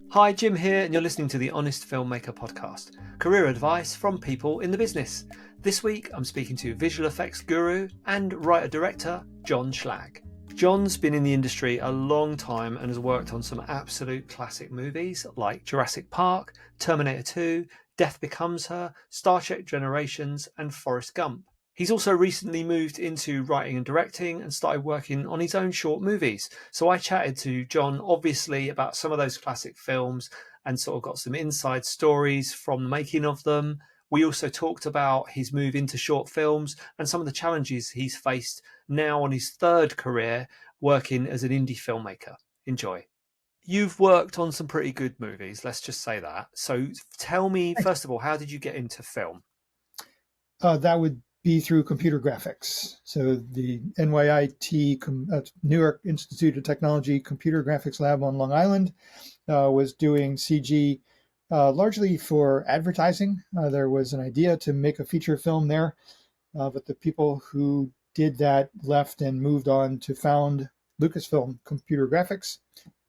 Hi, Jim here, and you're listening to the Honest Filmmaker podcast, career advice from people in the business. This week, I'm speaking to visual effects guru and writer-director John Schlag. John's been in the industry a long time and has worked on some absolute classic movies like Jurassic Park, Terminator 2, Death Becomes Her, Star Trek Generations, and Forest Gump. He's also recently moved into writing and directing and started working on his own short movies. So I chatted to John, obviously, about some of those classic films and sort of got some inside stories from the making of them. We also talked about his move into short films and some of the challenges he's faced now on his third career working as an indie filmmaker. Enjoy. You've worked on some pretty good movies, let's just say that. So tell me, Thanks. first of all, how did you get into film? That would be through computer graphics. So the NYIT, New York Institute of Technology Computer Graphics Lab on Long Island, was doing CG largely for advertising. There was an idea to make a feature film there, but the people who did that left and moved on to found Lucasfilm Computer Graphics,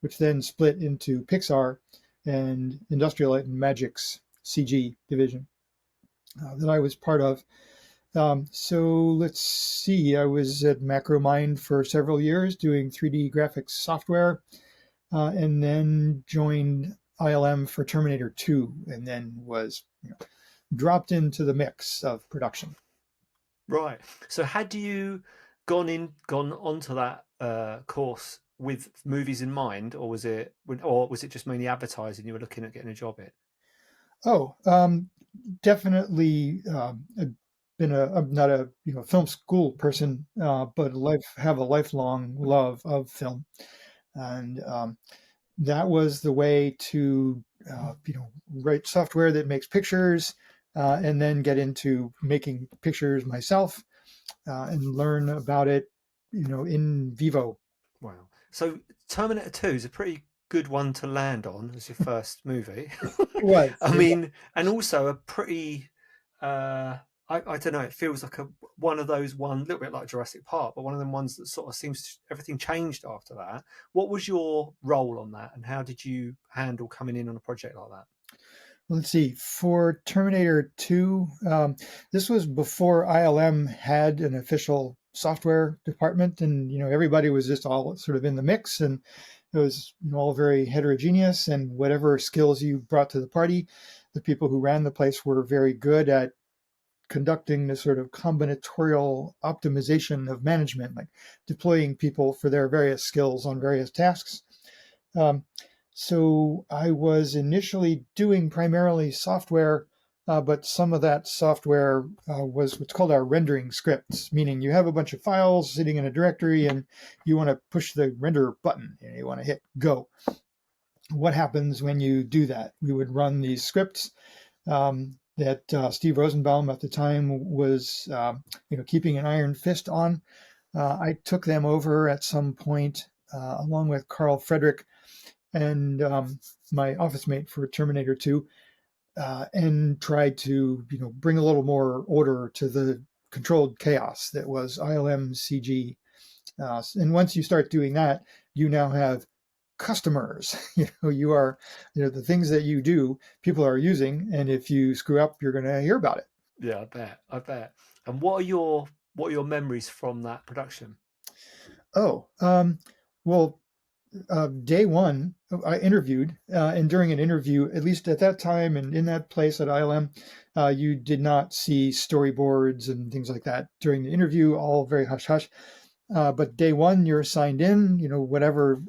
which then split into Pixar and Industrial Light and Magic's CG division that I was part of. So let's see, I was at Macromind for several years doing 3D graphics software, and then joined ILM for Terminator 2, and then was dropped into the mix of production. Right. So had you gone onto that course with movies in mind, or was it just mainly advertising you were looking at getting a job in? Oh, definitely I'm not a film school person, but have a lifelong love of film, and that was the way to write software that makes pictures, and then get into making pictures myself, and learn about it in vivo. Wow. So Terminator 2 is a pretty good one to land on as your first movie. It was. I It was. mean, and also a pretty I don't know, it feels like one of those one little bit like Jurassic Park, but one of them ones that sort of everything changed after that. What was your role on that and how did you handle coming in on a project like that? Let's see. For Terminator 2, this was before ILM had an official software department, and everybody was just all sort of in the mix, and it was all very heterogeneous. And whatever skills you brought to the party, the people who ran the place were very good at conducting the sort of combinatorial optimization of management, like deploying people for their various skills on various tasks. Um, so I was initially doing primarily software, but some of that software was what's called our rendering scripts, meaning you have a bunch of files sitting in a directory and you want to push the render button and you want to hit go. What happens when you do that? We would run these scripts that Steve Rosenbaum at the time was keeping an iron fist on. I took them over at some point along with Carl Frederick and my office mate for Terminator 2, and tried to bring a little more order to the controlled chaos that was ILM CG. And once you start doing that, you now have customers. You are the things that you do, people are using, and if you screw up, you're going to hear about it. Yeah, I bet. I bet. And what are your memories from that production? Oh, well, day one, I interviewed, and during an interview, at least at that time and in that place at ILM, you did not see storyboards and things like that during the interview, all very hush hush. But day one, you're signed in, whatever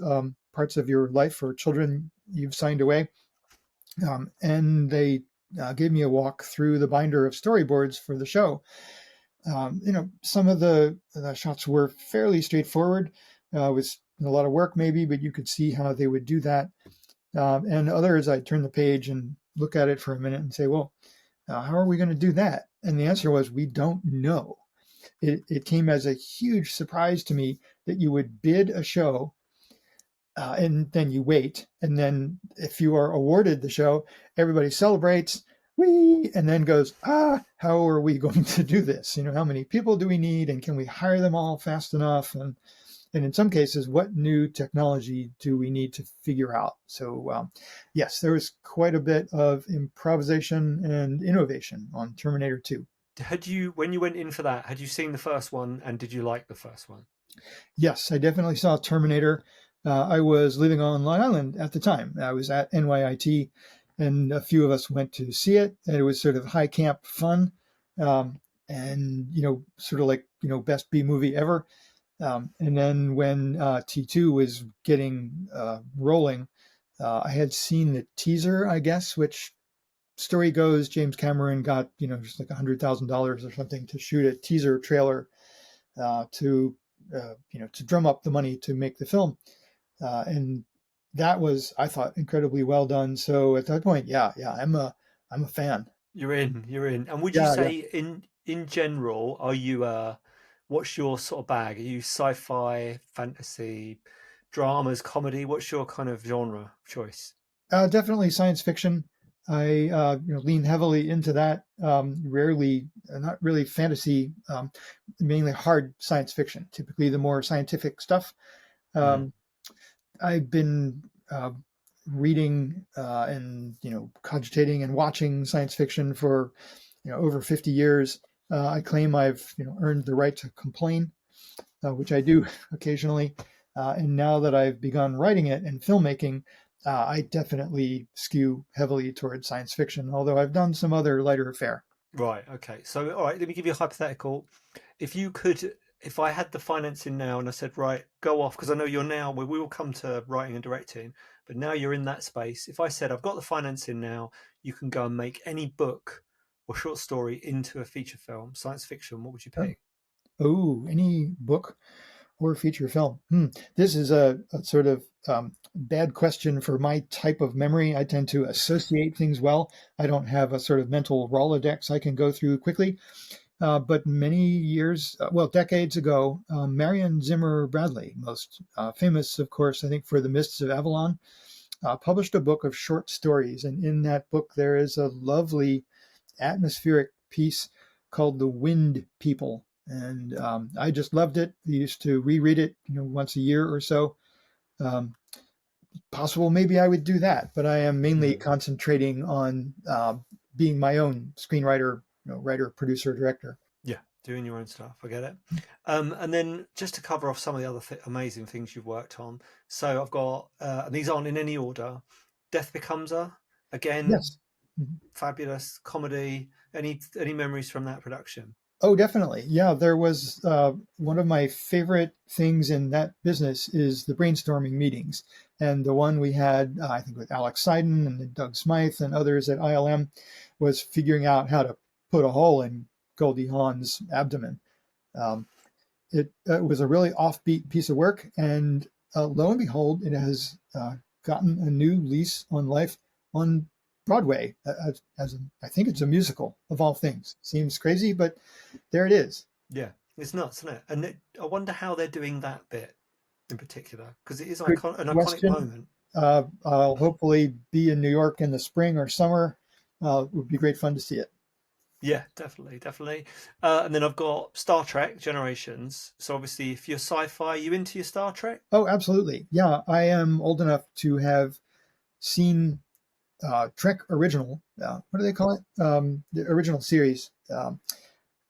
parts of your life or children you've signed away. And they gave me a walk through the binder of storyboards for the show. Some of the shots were fairly straightforward, with a lot of work maybe, but you could see how they would do that. And others, I'd turn the page and look at it for a minute and say, well, how are we going to do that? And the answer was, we don't know. It came as a huge surprise to me that you would bid a show, and then you wait. And then if you are awarded the show, everybody celebrates, wee, and then goes, how are we going to do this? How many people do we need? And can we hire them all fast enough? And and in some cases, what new technology do we need to figure out? So, yes, there was quite a bit of improvisation and innovation on Terminator 2. Had you, when you went in for that, had you seen the first one and did you like the first one? Yes, I definitely saw Terminator. I was living on Long Island at the time. I was at NYIT, and a few of us went to see it. And it was sort of high camp fun, and sort of like best B movie ever. And then when T2 was getting rolling, I had seen the teaser, I guess, which story goes James Cameron got just like $100,000 or something to shoot a teaser trailer to to drum up the money to make the film, and that was, I thought, incredibly well done. So at that point, yeah, I'm a fan. You're in, you're in. And would you Yeah, yeah. say in general, are you what's your sort of bag? Are you sci-fi, fantasy, dramas, comedy? What's your kind of genre choice? Definitely science fiction. I lean heavily into that. Rarely, not really fantasy. Mainly hard science fiction. Typically, the more scientific stuff. Mm. Um, I've been reading and cogitating and watching science fiction for over 50 years. I claim I've earned the right to complain, which I do occasionally. And now that I've begun writing it and filmmaking, I definitely skew heavily towards science fiction, although I've done some other lighter fare. Right, okay. So, all right, let me give you a hypothetical. If you could, if I had the financing now and I said, right, go off, because I know you're now, we will come to writing and directing, but now you're in that space. If I said, I've got the financing now, you can go and make any book or short story into a feature film, science fiction, what would you pick? Oh, any book or feature film? This is a sort of bad question for my type of memory. I tend to associate things well. I don't have a sort of mental Rolodex I can go through quickly. But many years, well, decades ago, Marion Zimmer Bradley, most famous, of course, I think, for The Mists of Avalon, published a book of short stories. And in that book, there is a lovely atmospheric piece called The Wind People. And I just loved it. I used to reread it, once a year or so. Um, Possible maybe I would do that, but I am mainly Mm. concentrating on being my own screenwriter, writer, producer, director. Yeah, doing your own stuff. I get it. And then just to cover off some of the other amazing things you've worked on. So I've got, and these aren't in any order. Death Becomes Her, again, Yes. Mhm. fabulous comedy. Any memories from that production? Oh, definitely. Yeah, there was one of my favorite things in that business is the brainstorming meetings. And the one we had, I think, with Alex Seiden and Doug Smythe and others at ILM was figuring out how to put a hole in Goldie Hawn's abdomen. Um, it was a really offbeat piece of work, and lo and behold, it has gotten a new lease on life on Broadway. I think it's a musical of all things. Seems crazy, but there it is. Yeah, it's nuts, isn't it? And I wonder how they're doing that bit in particular because it is Good an iconic question. moment. I'll hopefully be in New York in the spring or summer. It would be great fun to see it. Yeah, definitely, definitely. And then I've got Star Trek Generations. So obviously, if you're sci-fi, you into your Star Trek? Oh, absolutely. Yeah, I am old enough to have seen Trek Original. What do they call it? The original series,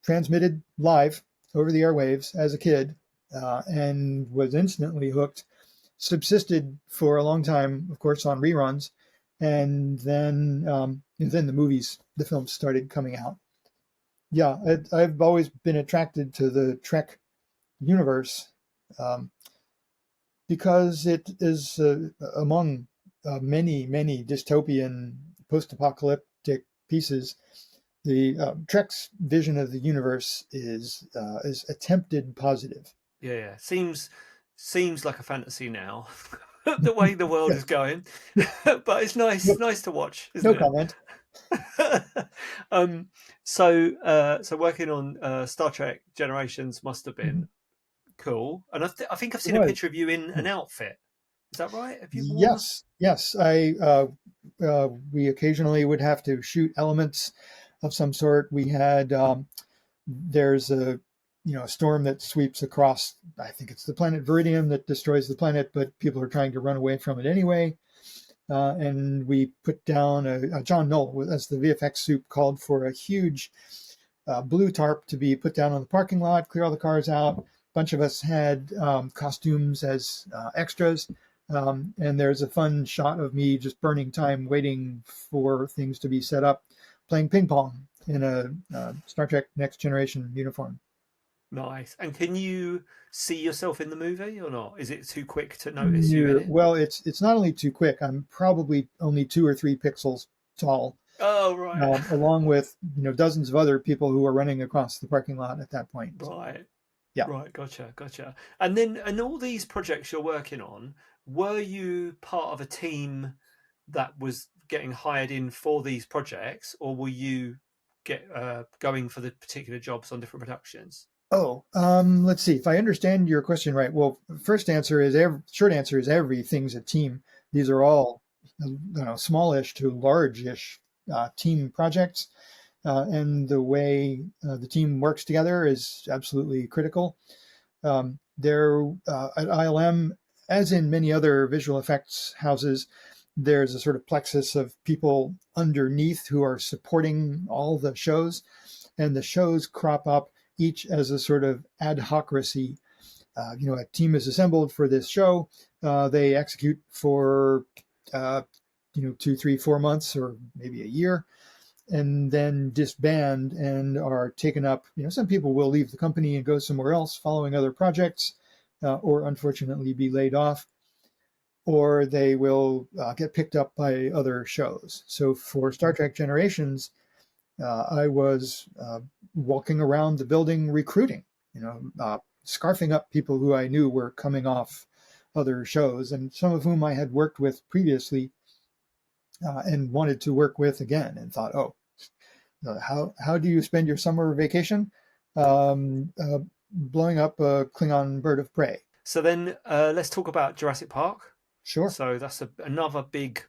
transmitted live over the airwaves as a kid, and was instantly hooked. Subsisted for a long time, of course, on reruns, and then the movies, the films started coming out. Yeah, I've always been attracted to the Trek universe, um, because it is among many dystopian post-apocalyptic pieces. The Trek's vision of the universe is attempted positive. Yeah, yeah. Seems like a fantasy now, the way the world is Yes. going. But it's No, nice to watch, isn't no it? comment. um, so working on Star Trek Generations must have been Mhm. cool. And I think I've It seen a was. picture of you in an outfit. Is that right? Have you worn a? Yes, yes. We occasionally would have to shoot elements of some sort. We had there's a a storm that sweeps across, I think it's the planet Viridian, that destroys the planet, but people are trying to run away from it anyway. And we put down John Knoll, as the VFX soup, called for a huge blue tarp to be put down on the parking lot, clear all the cars out. A bunch of us had costumes as extras. And there's a fun shot of me just burning time waiting for things to be set up, playing ping pong in a Star Trek Next Generation uniform. Nice. And can you see yourself in the movie or not? Is it too quick to notice you in it? Well, it's not only too quick. I'm probably only 2 or 3 pixels tall, Oh, right. along with dozens of other people who are running across the parking lot at that point. Right. Yeah. Right. Gotcha. And then, and all these projects you're working on, were you part of a team that was getting hired in for these projects, or were you going for the particular jobs on different productions? Oh, let's see if I understand your question right. Well, short answer is everything's a team. These are all smallish to large-ish team projects, and the way the team works together is absolutely critical. There at ILM, as in many other visual effects houses, there's a sort of plexus of people underneath who are supporting all the shows, and the shows crop up each as a sort of adhocracy. A team is assembled for this show. They execute for 2, 3, 4 months, or maybe a year, and then disband and are taken up. Some people will leave the company and go somewhere else following other projects, or unfortunately be laid off, or they will get picked up by other shows. So for Star Trek Generations, I was walking around the building recruiting, scarfing up people who I knew were coming off other shows, and some of whom I had worked with previously and wanted to work with again, and thought, how do you spend your summer vacation? Blowing up a Klingon bird of prey. So then let's talk about Jurassic Park. Sure. So that's another big,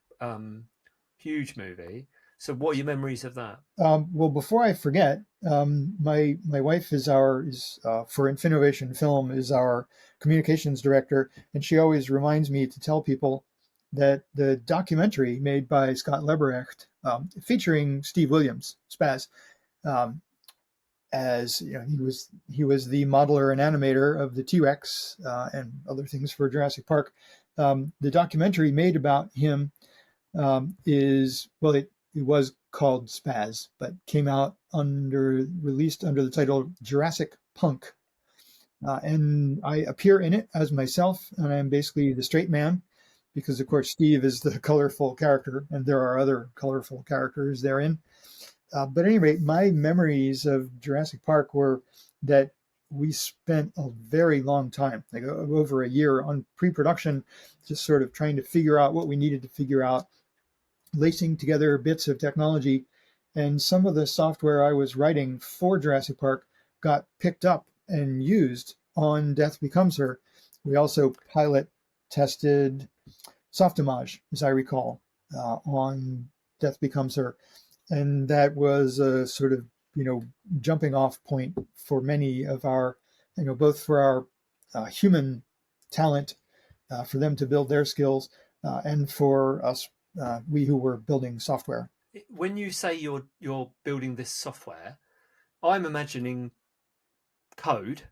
huge movie. So what are your memories of that? Well, before I forget, my wife is for Infinovation Film, is our communications director, and she always reminds me to tell people that the documentary made by Scott Leberecht, featuring Steve Williams, Spaz, as he was the modeler and animator of the T-Rex and other things for Jurassic Park. The documentary made about him it was called Spaz, but came out released under the title Jurassic Punk. And I appear in it as myself, and I'm basically the straight man, because of course Steve is the colorful character, and there are other colorful characters therein. But at any rate, my memories of Jurassic Park were that we spent a very long time, like over a year, on pre-production, just sort of trying to figure out what we needed to figure out, lacing together bits of technology. And some of the software I was writing for Jurassic Park got picked up and used on Death Becomes Her. We also pilot tested Softimage, as I recall, on Death Becomes Her. And that was a sort of, jumping off point for many of our, both for our human talent, for them to build their skills, and for us, we who were building software. When you say you're building this software, I'm imagining code.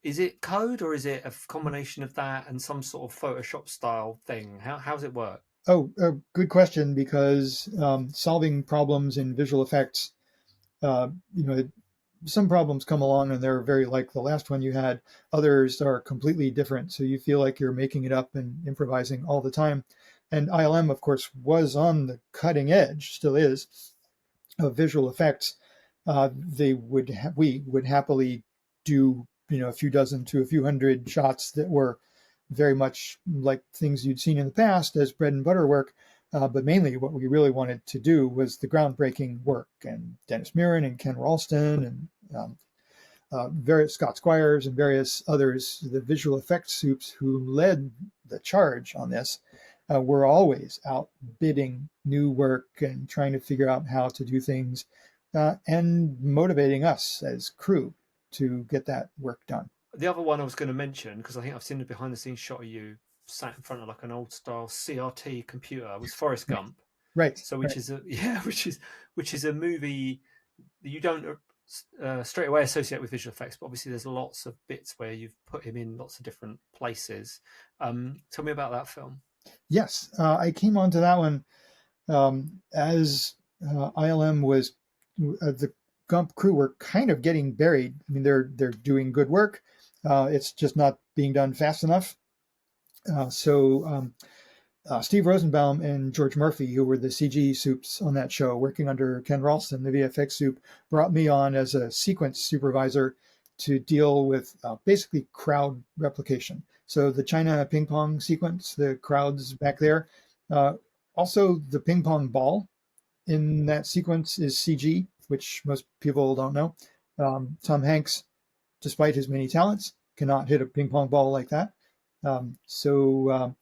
Is it code, or is it a combination of that and some sort of Photoshop style thing? How's it work? Oh, good question, because solving problems in visual effects, some problems come along and they're very like the last one you had. Others are completely different, so you feel like you're making it up and improvising all the time. And ILM, of course, was on the cutting edge, still is, of visual effects. We would happily do a few dozen to a few hundred shots that were very much like things you'd seen in the past as bread and butter work. But mainly what we really wanted to do was the groundbreaking work. And Dennis Muren and Ken Ralston and various Scott Squires and various others, the visual effects soups who led the charge on this, were always out bidding new work and trying to figure out how to do things, and motivating us as crew. to get that work done. The other one I was going to mention, because I think I've seen the behind the scenes shot of you sat in front of like an old style CRT computer, was Forest Gump. Right. So Right. which is a which is a movie that you don't straight away associate with visual effects, but obviously there's lots of bits where you've put him in lots of different places. Tell me about that film. Yes, I came onto that one as ILM was the Gump crew were kind of getting buried. I mean, they're doing good work. It's just not being done fast enough. So Steve Rosenbaum and George Murphy, who were the CG soups on that show, working under Ken Ralston, the VFX soup, brought me on as a sequence supervisor to deal with basically crowd replication. So the China ping pong sequence, the crowds back there. Also, the ping pong ball in that sequence is CG, which most people don't know. Tom Hanks, despite his many talents, cannot hit a ping pong ball like that. So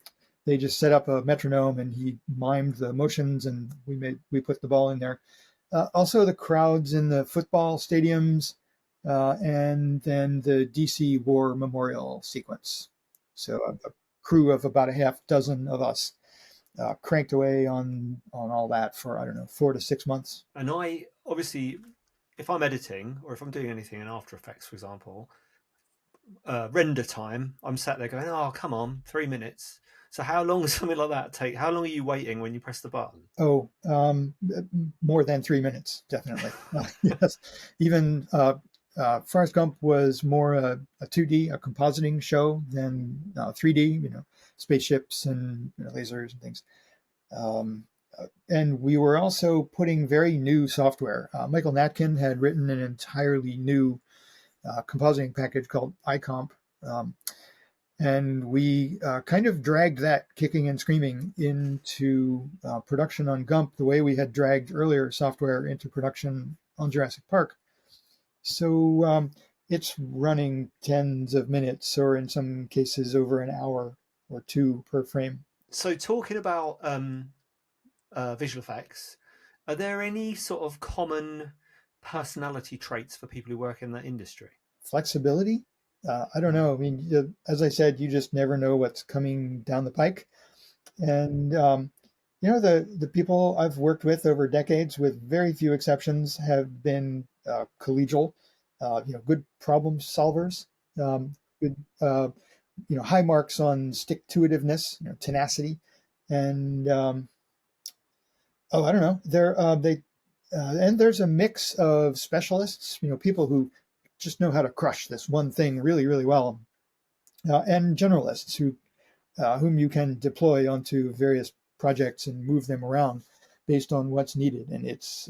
they just set up a metronome and he mimed the motions, and we put the ball in there. Also, the crowds in the football stadiums, and then the DC War Memorial sequence. So a crew of about a half dozen of us cranked away on all that for, I don't know, 4 to 6 months. And I obviously, if I'm editing or if I'm doing anything in After Effects, for example, render time, I'm sat there going, "Oh, come on, 3 minutes." So how long does something like that take? How long are you waiting when you press the button? Oh, more than 3 minutes, definitely. Yes, even Forrest Gump was more a 2D, a compositing show than 3D. Spaceships and lasers and things. And we were also putting very new software. Michael Natkin had written an entirely new compositing package called iComp. And we kind of dragged that kicking and screaming into production on Gump the way we had dragged earlier software into production on Jurassic Park. So it's running tens of minutes, or in some cases over an hour or two per frame. So talking about visual effects, are there any sort of common personality traits for people who work in that industry? Flexibility? I don't know. I mean, as I said, you just never know what's coming down the pike. And, the people I've worked with over decades, with very few exceptions, have been collegial, good problem solvers, good, high marks on stick-to-itiveness, tenacity. And, I don't know. And there's a mix of specialists, people who just know how to crush this one thing really, really well, and generalists whom you can deploy onto various projects and move them around based on what's needed. And it's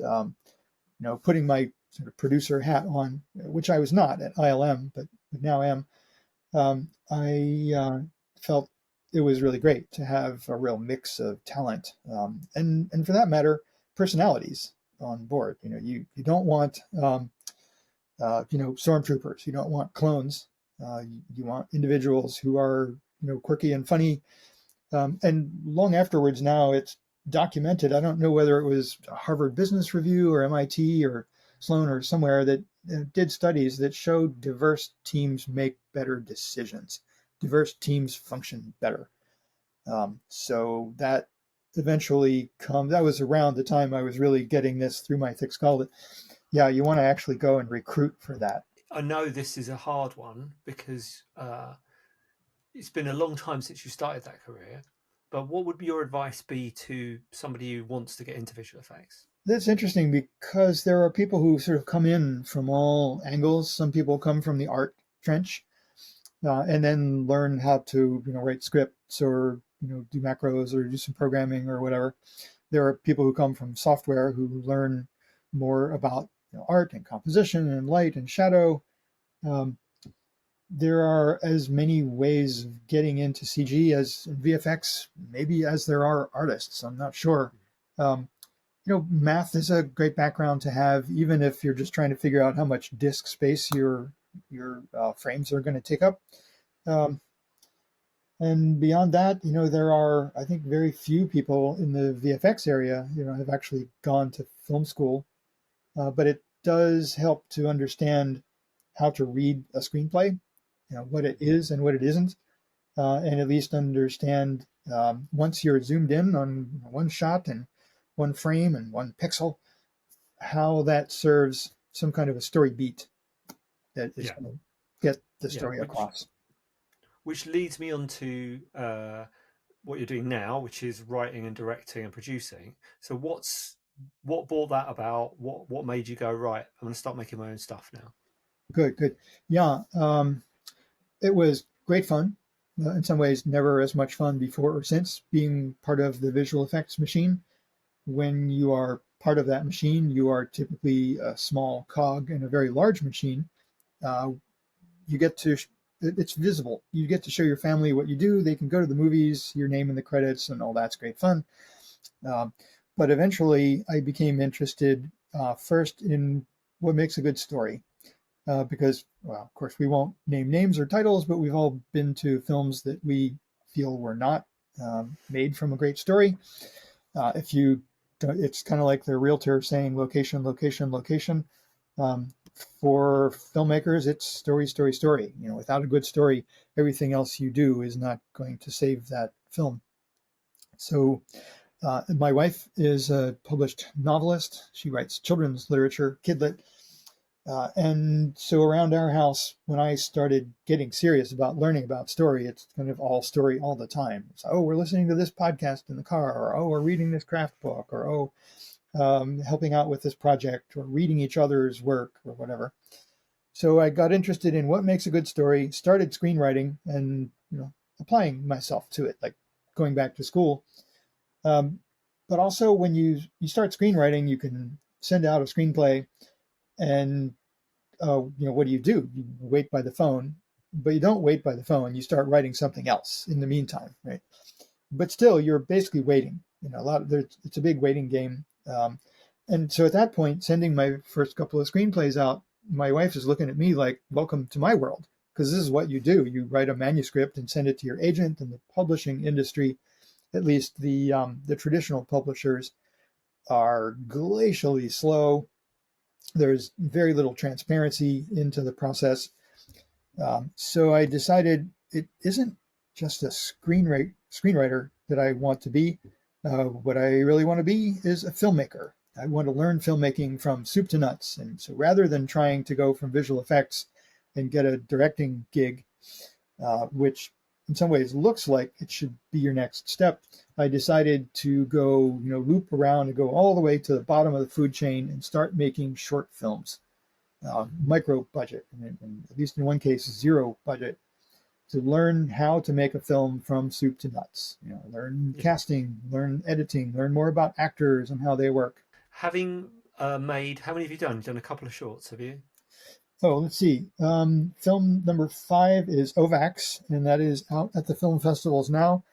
putting my sort of producer hat on, which I was not at ILM, but now am. I felt it was really great to have a real mix of talent, and for that matter, personalities on board. You don't want stormtroopers. You don't want clones. You want individuals who are quirky and funny. And long afterwards, now it's documented. I don't know whether it was Harvard Business Review or MIT or Sloan or somewhere that did studies that showed diverse teams make better decisions. Diverse teams function better. So that eventually that was around the time I was really getting this through my thick skull that, yeah, you want to actually go and recruit for that. I know this is a hard one because it's been a long time since you started that career, but what would your advice be to somebody who wants to get into visual effects? That's interesting because there are people who sort of come in from all angles. Some people come from the art trench and then learn how to write scripts or do macros or do some programming or whatever. There are people who come from software who learn more about art and composition and light and shadow. There are as many ways of getting into CG as VFX, maybe as there are artists. I'm not sure. Math is a great background to have, even if you're just trying to figure out how much disk space your frames are going to take up. And beyond that, there are, I think, very few people in the VFX area, have actually gone to film school. But it does help to understand how to read a screenplay, what it is and what it isn't, and at least understand once you're zoomed in on one shot and one frame and one pixel, how that serves some kind of a story beat that is Yeah. going to get the Yeah. story across. Which leads me on to what you're doing now, which is writing and directing and producing. So what brought that about? What made you go, right, I'm going to start making my own stuff now? Good, good. Yeah, it was great fun. In some ways, never as much fun before or since being part of the visual effects machine. When you are part of that machine, you are typically a small cog in a very large machine. Uh, you get to, it's visible. You get to show your family what you do. They can go to the movies, your name in the credits, and all that's great fun. Um, but eventually, I became interested first in what makes a good story. Because, well, of course, we won't name names or titles, but we've all been to films that we feel were not made from a great story. If you, it's kind of like the realtor saying location, location, location. For filmmakers, it's story, story, story. Without a good story, everything else you do is not going to save that film. So, my wife is a published novelist. She writes children's literature, kidlit. And so around our house, when I started getting serious about learning about story, it's kind of all story all the time. So, oh, we're listening to this podcast in the car, or oh, we're reading this craft book, or oh, helping out with this project, or reading each other's work, or whatever. So I got interested in what makes a good story, started screenwriting, and applying myself to it, like going back to school. But also, when you start screenwriting, you can send out a screenplay, and what do? You wait by the phone, but you don't wait by the phone. You start writing something else in the meantime, right? But still, you're basically waiting. It's a big waiting game. And so at that point, sending my first couple of screenplays out, my wife is looking at me like, "Welcome to my world," because this is what you do. You write a manuscript and send it to your agent. And the publishing industry, at least the traditional publishers, are glacially slow. There's very little transparency into the process. So I decided it isn't just a screenwriter that I want to be. What I really want to be is a filmmaker. I want to learn filmmaking from soup to nuts. And so rather than trying to go from visual effects and get a directing gig, which in some ways looks like it should be your next step, I decided to go, loop around and go all the way to the bottom of the food chain and start making short films, micro budget, and at least in one case, zero budget, to learn how to make a film from soup to nuts. Learn casting, learn editing, learn more about actors and how they work. Having made, how many have you done? You've done a couple of shorts, have you? Oh, let's see. Film number 5 is Ovax, and that is out at the film festivals now.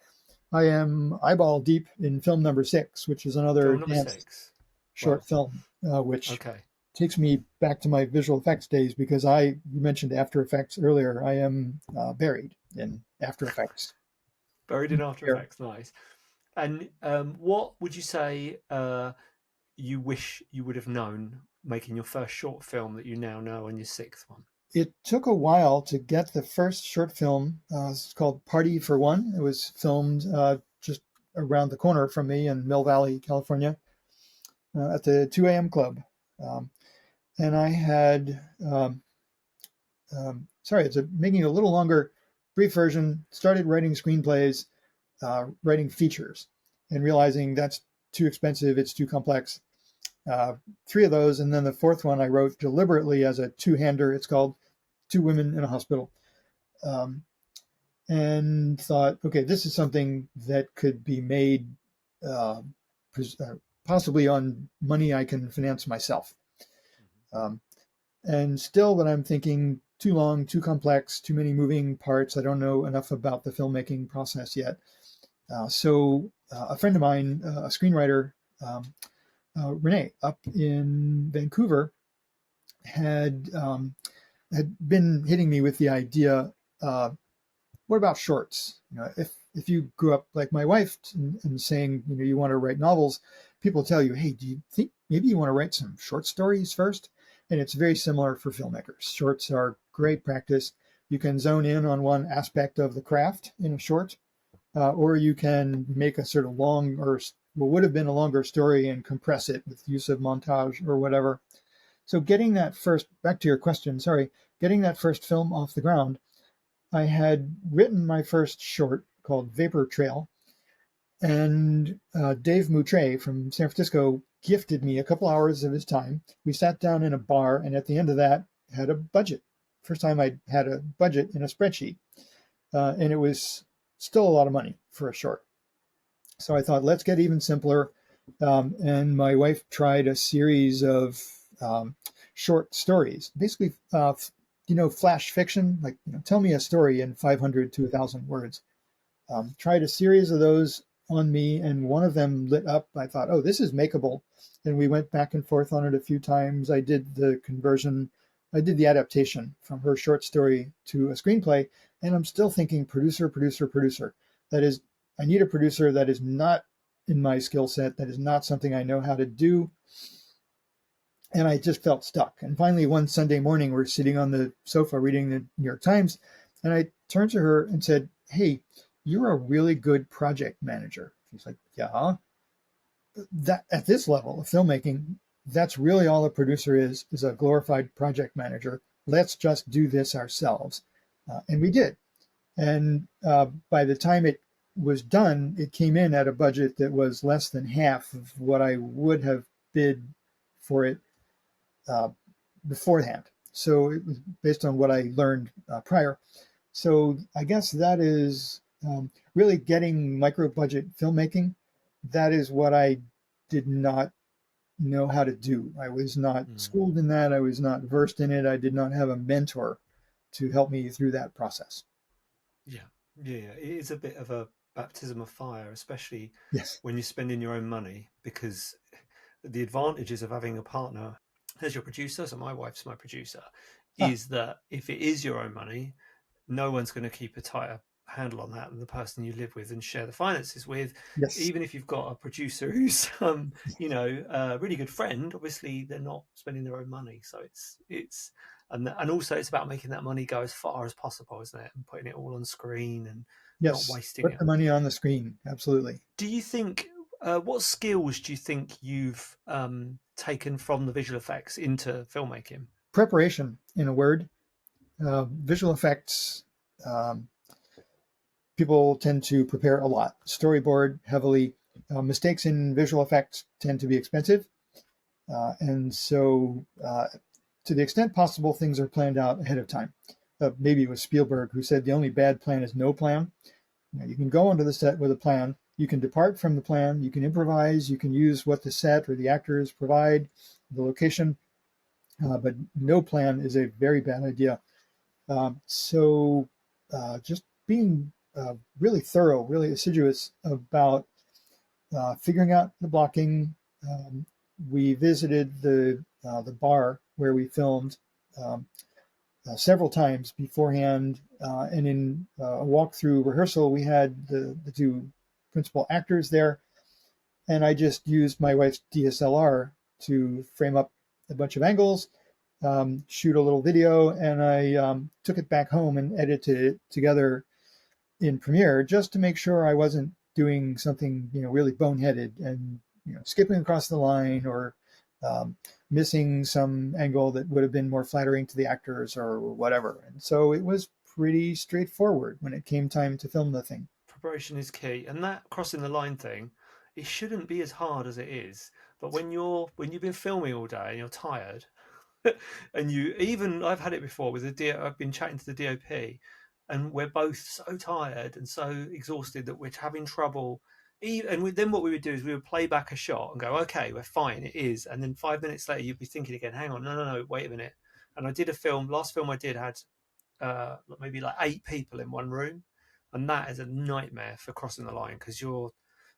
I am eyeball deep in film number 6, which is another Film number dance 6. short Wow. film, which Okay. takes me back to my visual effects days, because you mentioned After Effects earlier. I am buried in After Effects. Buried in After Here. Effects, nice. And what would you say you wish you would have known making your first short film that you now know on your 6th one? It took a while to get the first short film. It's called Party for One. It was filmed just around the corner from me in Mill Valley, California, at the 2 a.m. club. And I had, sorry, it's making a little longer, brief version, started writing screenplays, writing features, and realizing that's too expensive, it's too complex. 3 of those, and then the 4th one I wrote deliberately as a two-hander. It's called 2 Women in a Hospital. And thought, okay, this is something that could be made possibly on money I can finance myself. And still, when I'm thinking, too long, too complex, too many moving parts, I don't know enough about the filmmaking process yet. So a friend of mine, a screenwriter, Renee, up in Vancouver, had been hitting me with the idea, what about shorts? If you grew up like my wife and saying, you want to write novels, people tell you, hey, do you think maybe you want to write some short stories first? And it's very similar for filmmakers. Shorts are great practice. You can zone in on one aspect of the craft in a short, or you can make a sort of long or what would have been a longer story and compress it with use of montage or whatever. So getting that first, back to your question, sorry, getting that first film off the ground, I had written my first short called Vapor Trail, and Dave Moutre from San Francisco gifted me a couple hours of his time. We sat down in a bar, and at the end of that, had a budget. First time I had a budget in a spreadsheet, and it was still a lot of money for a short. So I thought, let's get even simpler. And my wife tried a series of short stories, basically, flash fiction, like, tell me a story in 500 to 1,000 words. Tried a series of those on me, and one of them lit up. I thought, oh, this is makeable. And we went back and forth on it a few times. I did the conversion. I did the adaptation from her short story to a screenplay. And I'm still thinking producer, producer, producer. That is, I need a producer that is not in my skill set. That is not something I know how to do. And I just felt stuck. And finally, one Sunday morning, we're sitting on the sofa reading the New York Times. And I turned to her and said, hey, you're a really good project manager. She's like, yeah. That at this level of filmmaking, that's really all a producer is a glorified project manager. Let's just do this ourselves. And we did. And by the time it was done, it came in at a budget that was less than half of what I would have bid for it beforehand. So it was based on what I learned prior. So I guess that is really getting micro budget filmmaking. That is what I did not know how to do. I was not schooled in that. I was not versed in it. I did not have a mentor to help me through that process. Yeah, yeah. It is a bit of a baptism of fire, especially Yes. when you're spending your own money, because the advantages of having a partner as your producer, so my wife's my producer, Ah, is that if it is your own money, no one's going to keep a tighter handle on that than the person you live with and share the finances with. yes. Even if you've got a producer who's, a really good friend, obviously they're not spending their own money. So and also it's about making that money go as far as possible, isn't it? And putting it all on screen and not Yes. wasting Put it. the money on the screen. Absolutely. Do you think, what skills do you think you've taken from the visual effects into filmmaking? Preparation, in a word. Visual effects. Um, People tend to prepare a lot. Storyboard heavily. Mistakes in visual effects tend to be expensive. And so, to the extent possible, things are planned out ahead of time. Maybe it was Spielberg who said the only bad plan is no plan. You can go onto the set with a plan. You can depart from the plan. You can improvise. You can use what the set or the actors provide, the location. But no plan is a very bad idea. So just being really thorough, really assiduous about figuring out the blocking. We visited the bar where we filmed um, several times beforehand, and in a walkthrough rehearsal, we had the two principal actors there, and I just used my wife's DSLR to frame up a bunch of angles, shoot a little video, and I took it back home and edited it together in Premiere just to make sure I wasn't doing something really boneheaded and skipping across the line or um, missing some angle that would have been more flattering to the actors or whatever. And so it was pretty straightforward when it came time to film the thing. Preparation is key, and that crossing the line thing, it shouldn't be as hard as it is. But when you've been filming all day and you're tired, and I've had it before with I've been chatting to the DOP, and we're both so tired and so exhausted that we're having trouble. Then what we would do is we would play back a shot and go, okay, we're fine, it is. And then 5 minutes later, you'd be thinking again, hang on, no, wait a minute. And I did last film I did had maybe like 8 people in one room, and that is a nightmare for crossing the line because you're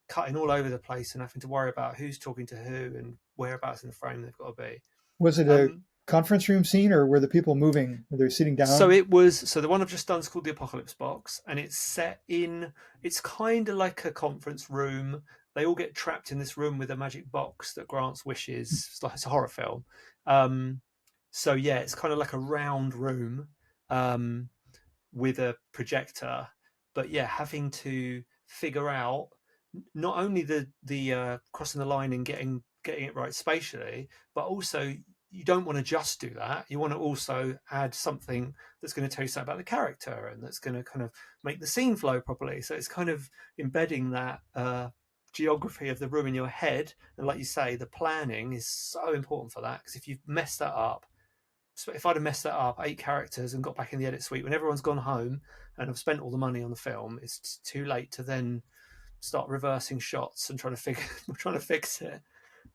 cutting all over the place and having to worry about who's talking to who and whereabouts in the frame they've got to be. Was it a Um, conference room scene or were the people moving? Were they sitting so down? it was. So the one I've just done is called the Apocalypse Box, and it's set in. It's kind of like a conference room. They all get trapped in this room with a magic box that grants wishes. It's like it's a horror film. Um, So yeah, it's kind of like a round room um, with a projector, but yeah, having to figure out not only the crossing the line and getting it right spatially, but also you don't want to just do that. You want to also add something that's going to tell you something about the character and that's going to kind of make the scene flow properly. So it's kind of embedding that geography of the room in your head. And like you say, the planning is so important for that, because if you've messed that up, so if I'd have messed that up, 8 characters, and got back in the edit suite when everyone's gone home and I've spent all the money on the film, it's too late to then start reversing shots and trying to figure trying to fix it.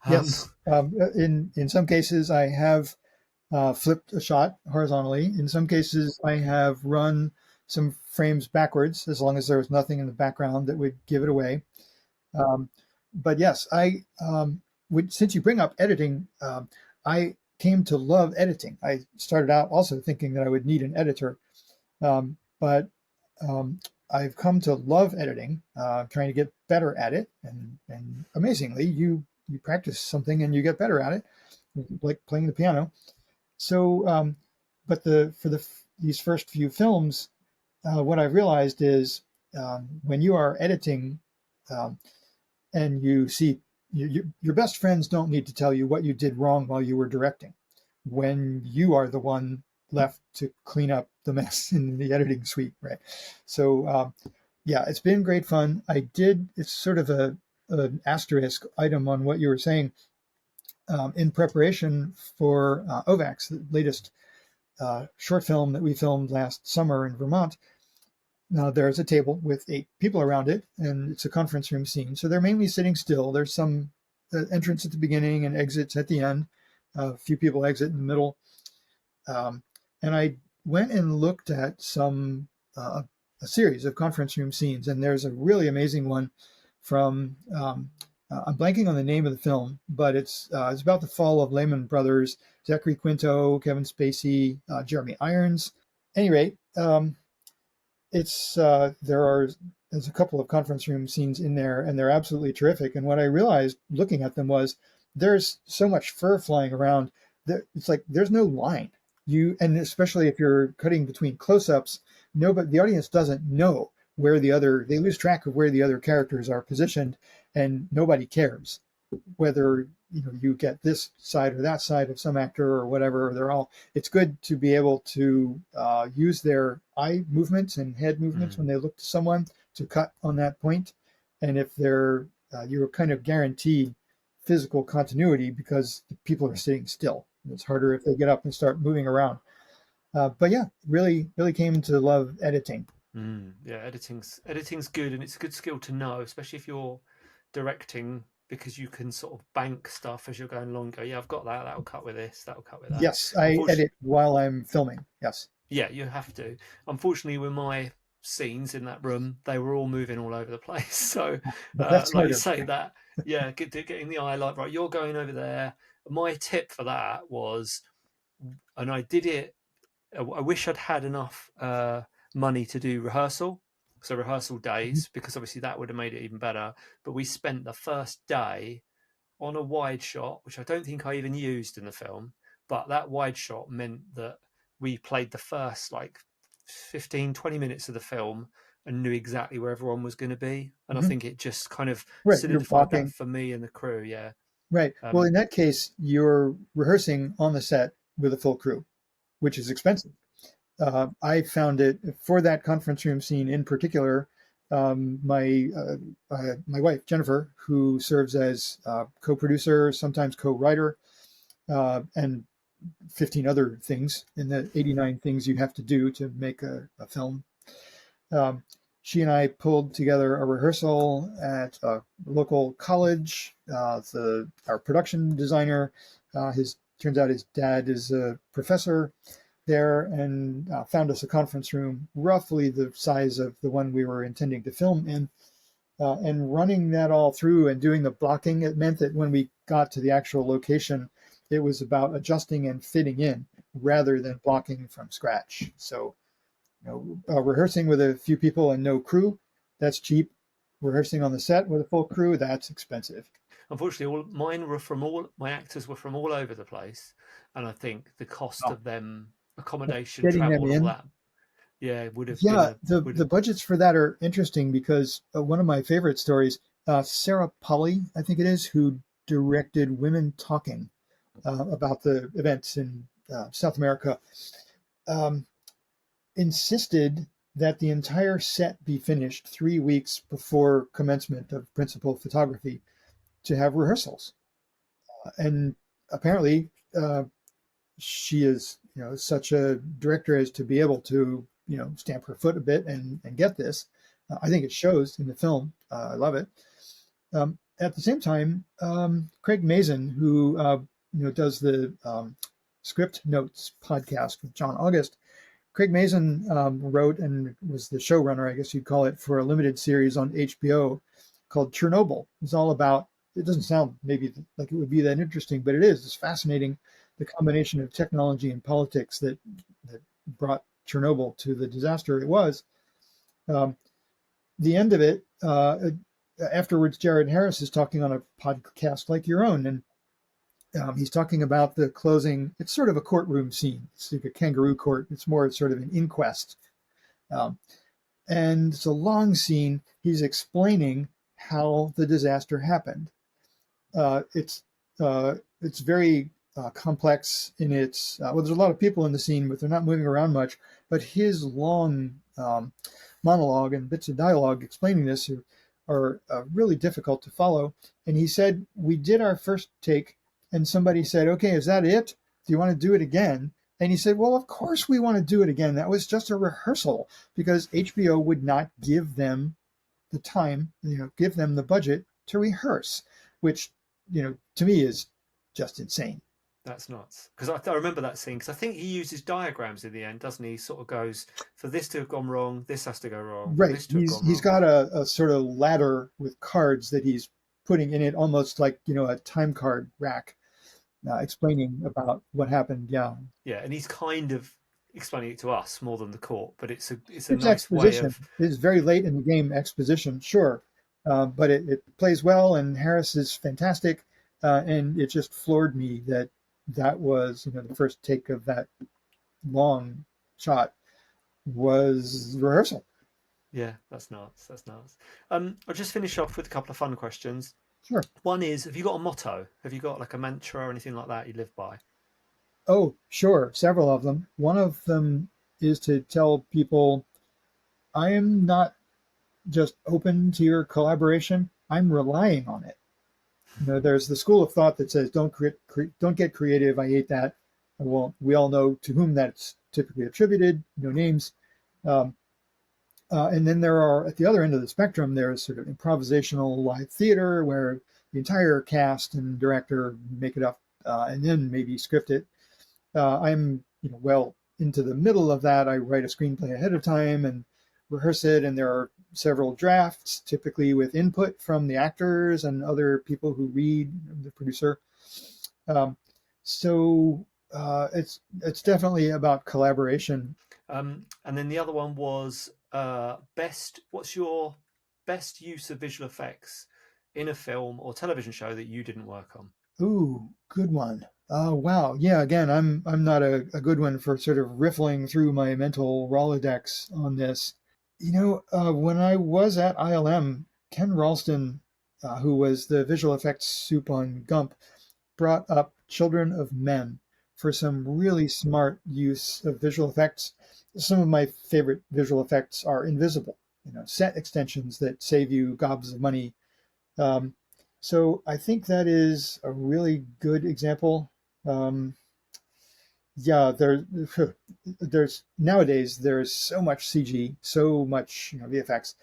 Um, Yes. In some cases, I have flipped a shot horizontally. In some cases, I have run some frames backwards, as long as there was nothing in the background that would give it away. Um, but yes, I would. Since you bring up editing, I came to love editing. I started out also thinking that I would need an editor, but I've come to love editing, trying to get better at it, and amazingly, you practice something and you get better at it, like playing the piano. So, but these first few films, what I've realized is when you are editing, um, and you see your best friends don't need to tell you what you did wrong while you were directing, when you are the one left to clean up the mess in the editing suite, right? So yeah, it's been great fun. It's sort of an asterisk item on what you were saying. In preparation for OVAX, the latest short film that we filmed last summer in Vermont. Now there's a table with 8 people around it, and it's a conference room scene. So they're mainly sitting still. There's some entrance at the beginning and exits at the end. A few people exit in the middle. Um, and I went and looked at a series of conference room scenes, and there's a really amazing one from I'm blanking on the name of the film, but it's about the fall of Lehman Brothers. Zachary Quinto, Kevin Spacey, Jeremy Irons. At any rate, it's there's a couple of conference room scenes in there, and they're absolutely terrific. And what I realized looking at them was there's so much fur flying around that it's like there's no line. And especially if you're cutting between close-ups, the audience doesn't know they lose track of where the other characters are positioned, and nobody cares whether you get this side or that side of some actor or whatever. It's good to be able to use their eye movements and head movements when they look to someone to cut on that point. And if you're kind of guaranteed physical continuity because the people are sitting still. It's harder if they get up and start moving around. But yeah, really, really came to love editing. yeah, editing's good, and it's a good skill to know, especially if you're directing, because you can sort of bank stuff as you're going along. Go, yeah, I've got that. That'll cut with this. That'll cut with that. Yes, I Unfortunately, edit while I'm filming. Yes. yeah, you have to. Unfortunately, with my scenes in that room, they were all moving all over the place. So, But that's like you harder. say, that yeah, getting the eye like right, you're going over there. My tip for that was, and I did it. I wish I'd had enough money to do rehearsal, so rehearsal Mhm. days, because obviously that would have made it even better. But we spent the first day on a wide shot, which I don't think I even used in the film. But that wide shot meant that we played the first like 15, 20 minutes of the film and knew exactly where everyone was going to be. And I Mhm. think it just kind of Right, you're solidified that blocking. for me and the crew. Yeah. Right. Well, in Um, that case, you're rehearsing on the set with a full crew, which is expensive. I found it for that conference room scene in particular. My wife Jennifer, who serves as co-producer, sometimes co-writer, and 15 other things in the 89 things you have to do to make a film. Um, she and I pulled together a rehearsal at a local college. Our production designer, his turns out his dad is a professor there, and found us a conference room roughly the size of the one we were intending to film in. And running that all through and doing the blocking, it meant that when we got to the actual location, it was about adjusting and fitting in rather than blocking from scratch. So rehearsing with a few people and no crew, that's cheap. Rehearsing on the set with a full crew, that's expensive. Unfortunately, my actors were from all over the place, and I think the cost Oh, of them accommodation, getting them travel, and all in. that, yeah, would have been Yeah, a would the have, budgets for that are interesting because one of my favorite stories, Sarah Polley, I think it is, who directed Women Talking about the events in South America, um, insisted that the entire set be finished 3 weeks before commencement of principal photography to have rehearsals. And apparently, she is, such a director as to be able to, stamp her foot a bit and get this. I think it shows in the film. I love it. At the same time, Craig Mazin, who does the Script Notes podcast with John August, Craig Mazin wrote and was the showrunner, I guess you'd call it, for a limited series on HBO called Chernobyl. It's all about, it doesn't sound maybe like it would be that interesting, but it is. It's fascinating, the combination of technology and politics that brought Chernobyl to the disaster it was. Um, the end of it, afterwards, Jared Harris is talking on a podcast like your own, and he's talking about the closing. It's sort of a courtroom scene. It's like a kangaroo court. It's more sort of an inquest. Um, and it's a long scene. He's explaining how the disaster happened. Uh, it's it's very complex in its, well, there's a lot of people in the scene, but they're not moving around much. But his long monologue and bits of dialogue explaining this are really difficult to follow. And he said, we did our first take and somebody said, okay, is that it? Do you want to do it again? And he said, well, of course we want to do it again. That was just a rehearsal because HBO would not give them the time, give them the budget to rehearse, which, to me is just insane. that's nuts. Because I remember that scene because I think he uses diagrams in the end, doesn't he? He sort of goes, for this to have gone wrong, this has to go wrong. For Right. this to have gone He's wrong. got a sort of ladder with cards that he's putting in it, almost like, a time card rack, explaining about what happened. Yeah. Yeah, and he's kind of explaining it to us more than the court, but it's a It's nice way exposition. of. It's very late in the game exposition, sure. But it plays well, and Harris is fantastic. And it just floored me that was, the first take of that long shot was rehearsal. Yeah, that's nuts. That's nuts. I'll just finish off with a couple of fun questions. Sure. One is, have you got a motto? Have you got like a mantra or anything like that you live by? Oh, sure. Several of them. One of them is to tell people, I am not just open to your collaboration. I'm relying on it. There's the school of thought that says, don't get creative. I hate that. Well, we all know to whom that's typically attributed, no names. Um, and then there are, at the other end of the spectrum, there's sort of improvisational live theater where the entire cast and director make it up and then maybe script it. I'm, well into the middle of that. I write a screenplay ahead of time and rehearse it, and there are several drafts, typically with input from the actors and other people who read, the producer. Um, so it's definitely about collaboration. And then the other one was best. What's your best use of visual effects in a film or television show that you didn't work on? Ooh, good one. Oh wow, yeah. Again, I'm not a good one for sort of riffling through my mental Rolodex on this. When I was at ILM, Ken Ralston, who was the visual effects soup on Gump, brought up Children of Men for some really smart use of visual effects. Some of my favorite visual effects are invisible, set extensions that save you gobs of money. Um, so I think that is a really good example. Um, yeah, there's nowadays there's so much CG, so much VFX.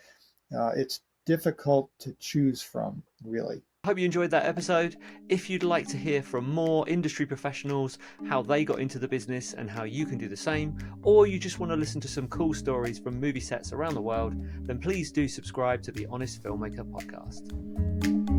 It's difficult to choose from, really. Hope you enjoyed that episode. If you'd like to hear from more industry professionals, how they got into the business and how you can do the same, or you just want to listen to some cool stories from movie sets around the world, then please do subscribe to the Honest Filmmaker podcast.